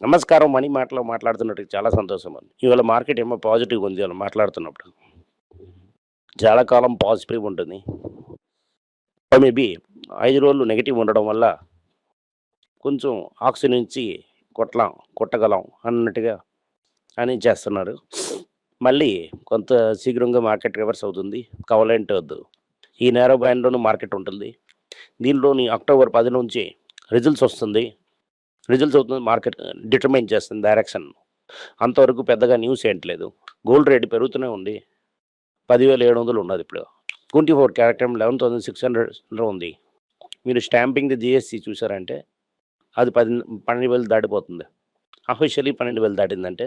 నమస్కారం. మనీ మాటలో మాట్లాడుతున్నట్టు చాలా సంతోషం అండి. ఇవాళ మార్కెట్ ఏమో పాజిటివ్‌గా ఉంది ఇవాళ మాట్లాడుతున్నప్పుడు. చాలా కాలం పాజిటివ్ ఉంటుంది. మేబీ 5 రోజులు నెగెటివ్ ఉండడం వల్ల కొంచెం ఆక్సిజన్ నుంచి కొట్టగలం అన్నట్టుగా అని చేస్తున్నారు. మళ్ళీ కొంత శీఘ్రంగా మార్కెట్ రివర్స్ అవుతుంది. కావాలంటే వద్దు. ఈ నేరో బ్యాండ్‌లోనూ మార్కెట్ ఉంటుంది. దీనిలోని అక్టోబర్ 10 నుంచి రిజల్ట్స్ వస్తుంది. రిజల్ట్స్ అవుతుంది మార్కెట్ డిటర్మైన్ చేస్తుంది డైరెక్షన్. అంతవరకు పెద్దగా న్యూస్ ఏంటి లేదు. గోల్డ్ రేట్ పెరుగుతూనే ఉంది. 10,700 ఉన్నదిప్పుడు. 24 క్యారెట్ 11,600లో ఉంది. మీరు స్టాంపింగ్‌ది జీఎస్టీ చూసారంటే అది 12,000 దాటిపోతుంది. అఫీషియల్లీ 12,000 దాటిందంటే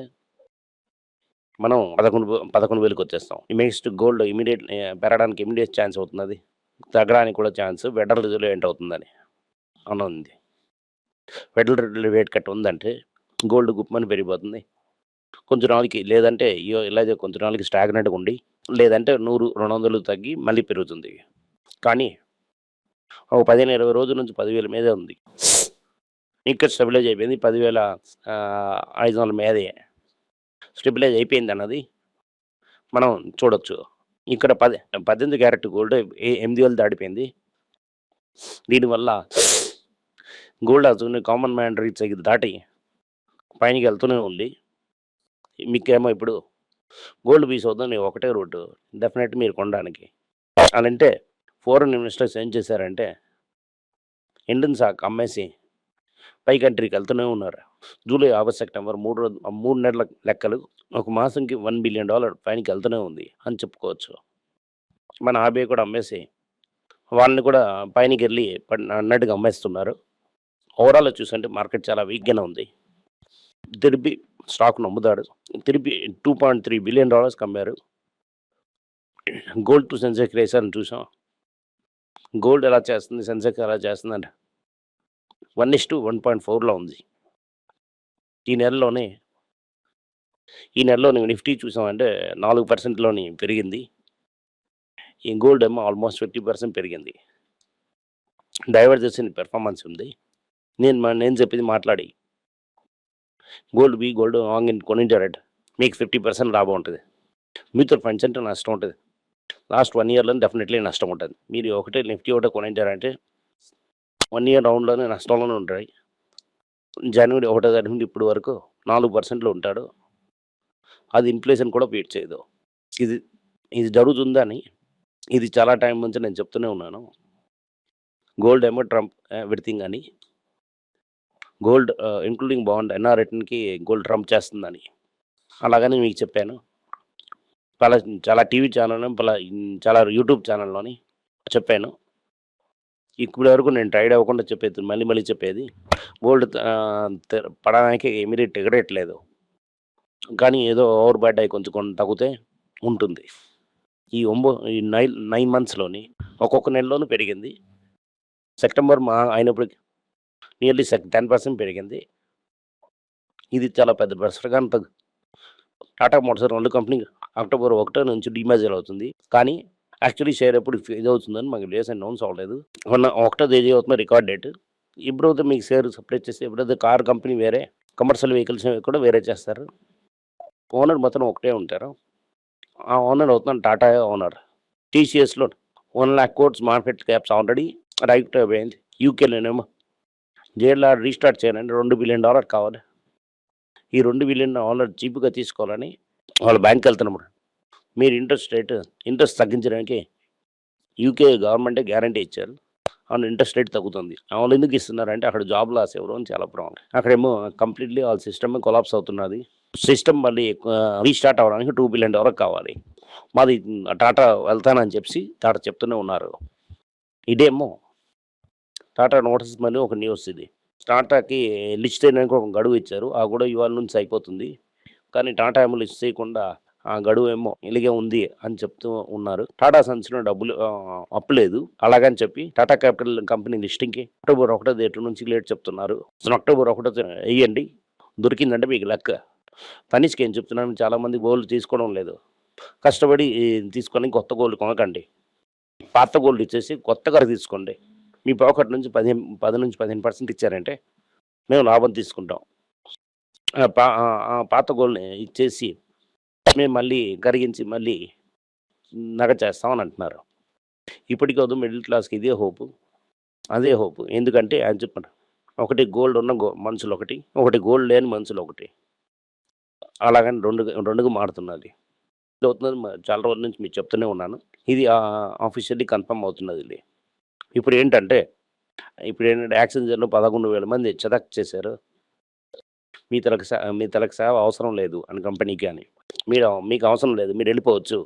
మనం 11,000కి వచ్చేస్తాం. నెక్స్ట్ గోల్డ్ పెరగడానికి ఇమ్మీడియేట్ ఛాన్స్ అవుతున్నది. తగ్గడానికి కూడా ఛాన్స్ ఫెడరల్ రిజర్వ్ ఏంటవుతుందని అని ఉంది. ఫెడరల్ రిజర్వ్ రేట్ కట్ ఉందంటే గోల్డ్ గుప్పమని పెరిగిపోతుంది. కొంచెం నాళ్ళకి లేదంటే ఇలాగే కొంచెం నాళ్ళకి స్టాగ్నెంట్‌గా ఉండి లేదంటే 100, 200 తగ్గి మళ్ళీ పెరుగుతుంది. కానీ ఒక 15, 20 రోజుల నుంచి 10,000 మీదే ఉంది. ఇక్కడ స్టెబిలైజ్ అయిపోయింది. 10,500 మీదే స్టెబిలైజ్ అయిపోయిందన్నది మనం చూడొచ్చు. ఇక్కడ 18 క్యారెట్ గోల్డ్ 8,000 దాటిపోయింది. దీనివల్ల గోల్డ్ అసలు కామన్ మ్యాన్ రీచ్ దాటి పైనకెళ్తూనే ఉంది. మీకేమో ఇప్పుడు గోల్డ్ పీస్ అవుతుంది ఒకటే రూటు డెఫినెట్ మీరు కొనడానికి. అలంటే ఫారెన్ ఇన్వెస్టర్స్ ఏం చేశారంటే ఇండియన్ స్టాక్ అమ్మేసి పై కంట్రీకి వెళ్తూనే ఉన్నారు. జూలై, ఆగస్ట్, సెప్టెంబర్ 3 నెలల లెక్కలు ఒక మాసంకి $1 బిలియన్ పైనకి వెళ్తూనే ఉంది అని చెప్పుకోవచ్చు. మన ఆర్బీఐ కూడా అమ్మేసి వాళ్ళని కూడా పైనకెళ్ళి అన్నట్టుగా అమ్మేస్తున్నారు. ఓవరాల్‌గా చూసంటే మార్కెట్ చాలా వీక్‌గానే ఉంది. తిరిపి స్టాక్‌ను అమ్ముతాడు. తిరిపి $2.3 బిలియన్ కమ్మారు. గోల్డ్ టు సెన్సెక్స్ రేషియోని చూసాం. గోల్డ్ ఎలా చేస్తుంది, సెన్సెక్స్ ఎలా చేస్తుందంటే 1:1.4లో ఉంది. ఈ నెలలోనే నిఫ్టీ చూసామంటే 4%లోని పెరిగింది. ఈ గోల్డ్ ఏమో ఆల్మోస్ట్ 50% పెరిగింది. డైవర్జెన్స్ ఇన్ పెర్ఫార్మన్స్ ఉంది. నేను చెప్పింది మాట్లాడి గోల్డ్ కొనింటారట మీకు 50% లాభం ఉంటుంది. మ్యూచువల్ ఫండ్స్ అంటే నష్టం ఉంటుంది. లాస్ట్ 1 ఇయర్‌లో డెఫినెట్లీ నష్టం ఉంటుంది. మీరు నిఫ్టీ ఒకటే కొనింటారంటే 1 ఇయర్ రౌండ్‌లోనే నష్టంలోనే ఉంటాయి. జనవరి 1 తారీఖు నుండి ఇప్పటి వరకు 4%లో ఉంటాడు. అది ఇన్‌ఫ్లేషన్ కూడా బీట్ చేయదు. ఇది ఇది జరుగుతుందని ఇది చాలా టైం నుంచి నేను చెప్తూనే ఉన్నాను. గోల్డ్ ఏమో ట్రంప్ ఎవ్రీథింగ్ అని. గోల్డ్ ఇంక్లూడింగ్ బాండ్ రిటర్న్‌కి గోల్డ్ ట్రంప్ చేస్తుందని. అలాగని మీకు చెప్పాను. చాలా టీవీ ఛానల్ చాలా యూట్యూబ్ ఛానల్‌లోని చెప్పాను. ఇప్పటి వరకు నేను ట్రైడ్ అవ్వకుండా చెప్పేది మళ్ళీ చెప్పేది గోల్డ్ పడడానికి ఇమ్మీడియేట్ ఎగరేయట్లేదు. కానీ ఏదో ఓవర్ బాట్ అయ్యి కొంచెం తగ్గితే ఉంటుంది. ఈ 9 మంత్స్‌లోని ఒక్కొక్క నెలలోనూ పెరిగింది. సెప్టెంబర్ అయినప్పటికి నియర్లీ 10% పెరిగింది. ఇది చాలా పెద్ద ప్రసరగానే టాటా మోటార్స్ 2 కంపెనీ అక్టోబర్ 1 నుంచి డీమర్జర్ అవుతుంది. కానీ యాక్చువల్లీ షేర్ ఎప్పుడు ఇదవుతుందని మాకు డేస్ అనౌన్స్ అవ్వలేదు. మొన్న 1 తేదీ అవుతుంది రికార్డ్ డేట్. ఎప్పుడైతే మీకు షేర్ సెపరేట్ చేసి ఎప్పుడైతే కార్ కంపెనీ వేరే, కమర్షియల్ వెహికల్స్ కూడా వేరే చేస్తారు. ఓనర్ మాత్రం ఒకటే ఉంటారు. ఆ ఓనర్ అవుతున్నాడు టాటా ఓనర్. టీసీఎస్‌లో 1,00,000 కోట్స్ మార్కెట్ క్యాప్స్ ఆల్రెడీ రైట్ అయిపోయింది. యూకేలోనేమో జేఎల్ఆర్ రీస్టార్ట్ చేయాలంటే $2 బిలియన్ కావాలి. ఈ $2 బిలియన్ చీప్‌గా తీసుకోవాలని వాళ్ళు బ్యాంక్‌కెళ్తున్నప్పుడు మీరు ఇంట్రెస్ట్ తగ్గించడానికి యూకే గవర్నమెంటే గ్యారంటీ ఇచ్చారు. అవును ఇంట్రెస్ట్ రేట్ తగ్గుతుంది. వాళ్ళు ఎందుకు ఇస్తున్నారంటే అక్కడ జాబ్ లాస్ ఎవరు అని చాలా ప్రాబ్లం. అక్కడేమో కంప్లీట్‌లీ వాళ్ళ సిస్టమే కొలాప్స్ అవుతున్నది. సిస్టమ్ మళ్ళీ రీస్టార్ట్ అవ్వడానికి $2 బిలియన్ కావాలి. మాది టాటా వెళ్తానని టాటా చెప్తూనే ఉన్నారు. ఇదేమో టాటా నోటీస్ మని ఒక న్యూస్ ఇది. టాటాకి లిస్ట్ చేయడానికి ఒక గడువు ఇచ్చారు. ఆ గడువు ఇవాళ నుంచి అయిపోతుంది. కానీ టాటా ఏమో లిస్ట్ చేయకుండా ఆ గడువు ఏమో ఇలాగే ఉంది అని చెప్తూ ఉన్నారు. టాటా సన్స్‌లో డబ్బులు అప్పు లేదు. అలాగని చెప్పి టాటా క్యాపిటల్ కంపెనీ లిస్టింగ్‌కి అక్టోబర్ 1 డేట్ నుంచి లేట్ చెప్తున్నారు. అక్టోబర్ 1 ఎయ్యండి. దొరికిందంటే మీకు లక్. తనీష్‌కి ఏం చెప్తున్నాను చాలామంది గోల్డ్ తీసుకోవడం లేదు. కష్టపడి తీసుకొని కొత్త గోల్డ్ కొనకండి. పాత గోల్డ్ ఇచ్చేసి కొత్తగా తీసుకోండి. మీ పాకెట్ నుంచి 10-15% ఇచ్చారంటే మేము లాభం తీసుకుంటాం. పాత గోల్డ్‌ని ఇచ్చేసి మేము మళ్ళీ కరిగించి మళ్ళీ నగ చేస్తామని అంటున్నారు. ఇప్పటికి వద్దు మిడిల్ క్లాస్‌కి ఇదే హోపు. అదే హోపు. ఎందుకంటే ఆయన చెప్పారు. ఒకటి గోల్డ్ ఉన్న మనుషులొకటి, ఒకటి గోల్డ్ లేని మనుషులొకటి. అలాగని 2గా మారుతున్నది. అవుతున్నది చాలా రోజుల నుంచి మీకు చెప్తూనే ఉన్నాను. ఇది ఆఫీషియల్లీ కన్ఫర్మ్ అవుతున్నదిలే. ఇప్పుడేంటంటే యాక్సిజన్‌లో 11,000 మంది చదాక్ చేశారు. మీ తలకు సేవ అవసరం లేదు అని కంపెనీకి అని. మీకు అవసరం లేదు. మీరెళ్ళిపోవచ్చు.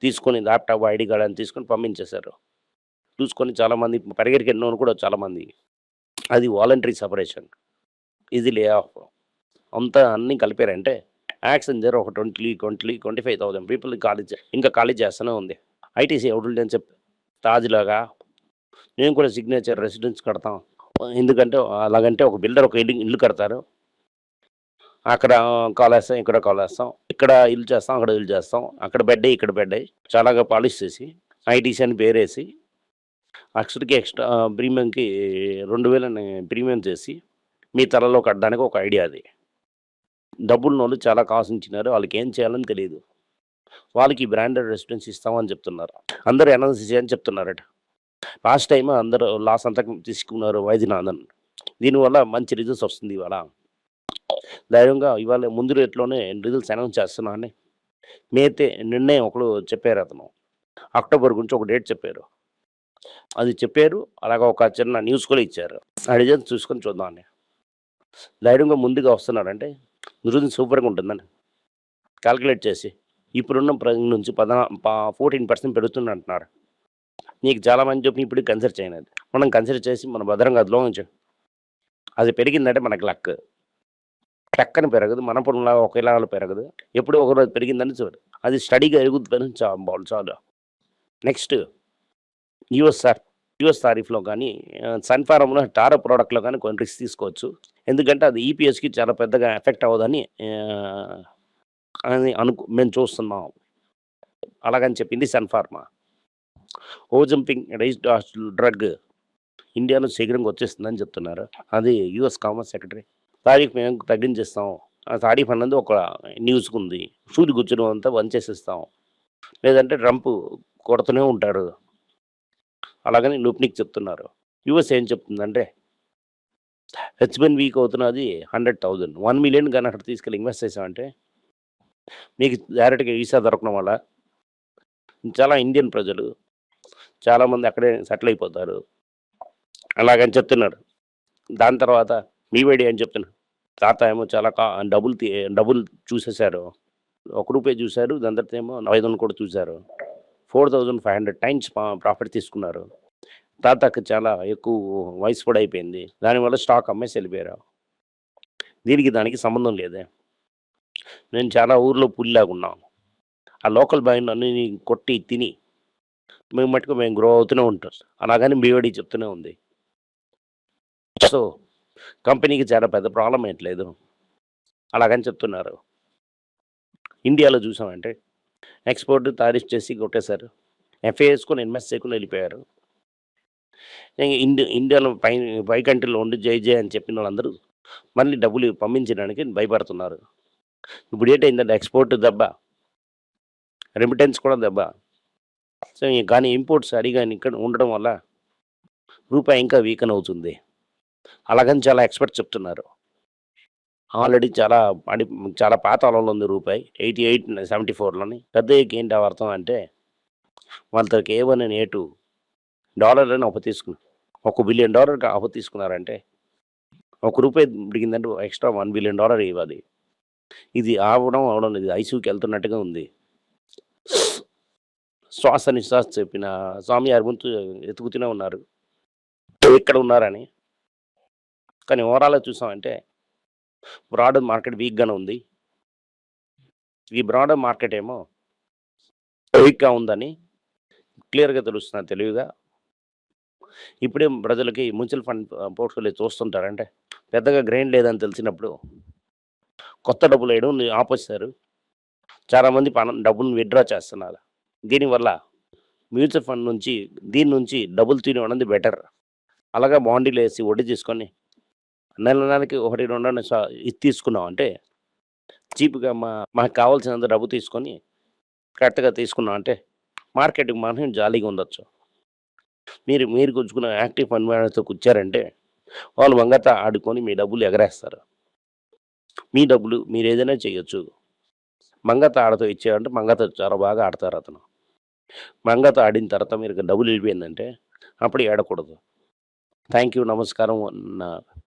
తీసుకొని ల్యాప్‌టాప్, ఐడీ కార్డ్ అని తీసుకొని పంపించేశారు. చూసుకొని చాలామంది పరిగెరికెళ్ళినోళ్ళు కూడా చాలామంది. అది వాలంటరీ సెపరేషన్. ఇది లే ఆఫ్. అంతా అన్నీ కలిపారంటే యాక్సెంచర్ ఒక 25,000 పీపుల్‌ని ఇంకా ఖాళీ చేస్తూనే ఉంది. ఐటీసీ ఎవడుండని చెప్పి తాజ్‌లాగా నేను కూడా సిగ్నేచర్ రెసిడెన్స్ కడతాం. ఎందుకంటే అలాగంటే ఒక బిల్డర్ ఒక ఇల్లు కడతారు. అక్కడ కాలేస్తాం, ఇక్కడ కాలేస్తాం. ఇక్కడ ఇల్లు చేస్తాం, అక్కడ ఇల్లు చేస్తాం. అక్కడ బెడ్డయి, ఇక్కడ బెడ్డయి. చాలాగా పాలిష్ చేసి ఐటీసీ అని పేరేసి అక్షరకి ఎక్స్ట్రా ప్రీమియంకి 2,000 అని ప్రీమియం చేసి మీ తలలో కట్టడానికి ఒక ఐడియా అది. డబ్బున్నోళ్ళు చాలా కాసించినారు. వాళ్ళకేం చేయాలని తెలీదు. వాళ్ళకి బ్రాండెడ్ రెసిడెన్స్ ఇస్తామని చెప్తున్నారు. అందరూ ఎన్ఎల్సీసీ అని చెప్తున్నారట. లాస్ట్ టైమ్ అందరూ లాస్ అంతా తీసుకున్నారు వైద్యనాథన్. దీనివల్ల మంచి రిజల్ట్స్ వస్తుంది ఇవాళ. ధైర్యంగా ఇవాళ ముందు రేట్లోనే రిజల్ట్స్ అనౌన్స్ చేస్తున్నానని నిర్ణయం ఒకడు చెప్పారు అతను. అక్టోబర్ గురించి ఒక డేట్ చెప్పారు. అది చెప్పారు. అలాగా ఒక చిన్న న్యూస్ కూడా ఇచ్చారు. ఆ రిజల్ట్స్ చూసుకొని చూద్దామని. ధైర్యంగా ముందుగా వస్తున్నారంటే రిజల్ట్ సూపర్‌గా ఉంటుందని కాలిక్యులేట్ చేసి ఇప్పుడున్న ప్రైస్ నుంచి 14% పెరుగుతుందంటున్నారు. నీకు చాలామంది చెప్పి ఇప్పుడు కన్సిడర్ చేయనది. మనం కన్సిడర్ చేసి మన భద్రంగా అదిలో ఉంచాం. అది పెరిగిందంటే మనకి లక్. టక్కన పెరగదు. మన పొలంలాగా ఒకేలాగా పెరగదు. ఎప్పుడో ఒకరోజు పెరిగిందని చూడు. అది స్టడీగా ఎరుగుతుందని చాలు. నెక్స్ట్ యూఎస్ తారీఫ్‌లో కానీ సన్‌ఫార్మ్‌లో టారో ప్రోడక్ట్‌లో కానీ కొన్ని రిస్క్ తీసుకోవచ్చు. ఎందుకంటే అది ఈపీఎస్‌కి చాలా పెద్దగా ఎఫెక్ట్ అవ్వదని అని మేము చూస్తున్నాం. అలాగని చెప్పింది సన్‌ఫార్మా. ఓజంపింగ్ రైజ్డ్ డ్రగ్ ఇండియాలో శీఘ్రంగా వచ్చేస్తుందని చెప్తున్నారు. అది యూఎస్ కామర్స్ సెక్రటరీ. తారీఫ్ మేము తగ్గించేస్తాం. ఆ తారీఫ్ అన్నది ఒక న్యూస్‌కి ఉంది. సూది గుచ్చినవంతా వంచేసిస్తాం. లేదంటే ట్రంప్ కొడుతూనే ఉంటాడు. అలాగని లుప్నిక్ చెప్తున్నారు. యూఎస్ ఏం చెప్తుందంటే హెచ్1 వీక్ అవుతున్నది 100,000 1 మిలియన్ గాని అక్కడ తీసుకెళ్ళి ఇన్వెస్ట్ చేసామంటే మీకు డైరెక్ట్‌గా వీసా దొరకడం వల్ల చాలా ఇండియన్ ప్రజలు చాలామంది అక్కడే సెటిల్ అయిపోతారు. అలాగని చెప్తున్నాడు. దాని తర్వాత బీవైడీ అని చెప్తున్నాడు. తాత ఏమో చాలా డబ్బులు చూసేశారు. రూ. 1 చూశారు. దాని తర్వాత ఏమో 500 కూడా చూశారు. 4,500 టైమ్స్ ప్రాఫిట్ తీసుకున్నారు. తాతకి చాలా ఎక్కువ వయసు కూడా అయిపోయింది. దానివల్ల స్టాక్ అమ్మేసి వెళ్ళిపోయారు. దానికి సంబంధం లేదే. నేను చాలా ఊర్లో పులిలాగా ఉన్నాం. ఆ లోకల్ బాయ్‌ని కొట్టి తిని మేము గ్రో అవుతూనే ఉంటాం. అలాగని బీవైడీ చెప్తూనే ఉంది. సో కంపెనీకి చాలా పెద్ద ప్రాబ్లమ్ ఏంట్లేదు. అలాగని చెప్తున్నారు. ఇండియాలో చూసామంటే ఎక్స్‌పోర్ట్ తారీఫ్ చేసి కొట్టేశారు. ఎఫ్ఏ వేసుకొని ఇన్వెస్ట్ చేయకుండా వెళ్ళిపోయారు. ఇండియాలో పై కంట్రీలో ఉండి జై అని చెప్పిన వాళ్ళందరూ మళ్ళీ డబ్బులు పంపించడానికి భయపడుతున్నారు. ఇప్పుడు ఏంటైందంటే ఎక్స్‌పోర్ట్ దెబ్బ, రెమిటెన్స్ కూడా దెబ్బ. సో కానీ ఇంపోర్ట్స్ అడిగా ఇక్కడ ఉండడం వల్ల రూపాయి ఇంకా వీకెన్ అవుతుంది. అలాగని చాలా ఎక్స్పర్ట్స్ చెప్తున్నారు. ఆల్రెడీ చాలా పాతాళంలో ఉంది రూపాయి. 88, 74లోని. పెద్దయ్యకి ఏంటి అర్థం అంటే వాళ్ళకి A1 and A2 డాలర్‌లని అప్పు తీసుకున్నారు. $1 బిలియన్ అప్పు తీసుకున్నారంటే రూపాయి పెరిగిందంటే ఎక్స్ట్రా $1 బిలియన్ ఇవ్వాలి. ఇది అవడం ఇది ఐసీయూకి వెళ్తున్నట్టుగా ఉంది. శ్వాస నిశ్వాస చెప్పిన స్వామివారి ముందు ఎతుకుతూనే ఉన్నారు. ఎక్కడ ఉన్నారని. కానీ ఓవరాల్‌గా చూసామంటే బ్రాడర్ మార్కెట్ వీక్‌గానే ఉంది. ఈ బ్రాడర్ మార్కెట్ ఏమో వీక్‌గా ఉందని క్లియర్‌గా తెలుస్తున్నది తెలివిగా. ఇప్పుడే ప్రజలకి మ్యూచువల్ ఫండ్ పోర్ట్‌ఫోలియో చూస్తుంటారంటే పెద్దగా గ్రెయిన్ లేదని తెలిసినప్పుడు కొత్త డబ్బులు వేయడం ఆపేశారు. చాలామంది డబ్బులు విత్‌డ్రా చేస్తున్నారు. దీనివల్ల మ్యూచువల్ ఫండ్ నుంచి దీని నుంచి డబ్బులు తీయడం అనేది బెటర్. అలాగా బాండీలు వేసి వడ్డీ తీసుకొని నెలకి 1, 2 ఇది తీసుకున్నాం అంటే చీప్‌గా మనకు కావాల్సినంత డబ్బు తీసుకొని కరెక్ట్‌గా తీసుకున్నాం అంటే మార్కెట్‌కి మనం జాలీగా ఉండొచ్చు. మీరు గుంజుకున్న యాక్టివ్ ఫండ్ మేనేజర్‌తో కూర్చారంటే వాళ్ళు వంగత ఆడుకొని మీ డబ్బులు ఎగరేస్తారు. మీ డబ్బులు మీరేదైనా చేయొచ్చు. మంగత ఆడతో ఇచ్చారంటే మంగత చాలా బాగా ఆడతారతను. మంగత ఆడిన తర్వాత మీరు డబ్బులు వెళ్ళిపోయిందంటే అప్పుడు ఏడకూడదు. Thank you. నమస్కారం. నా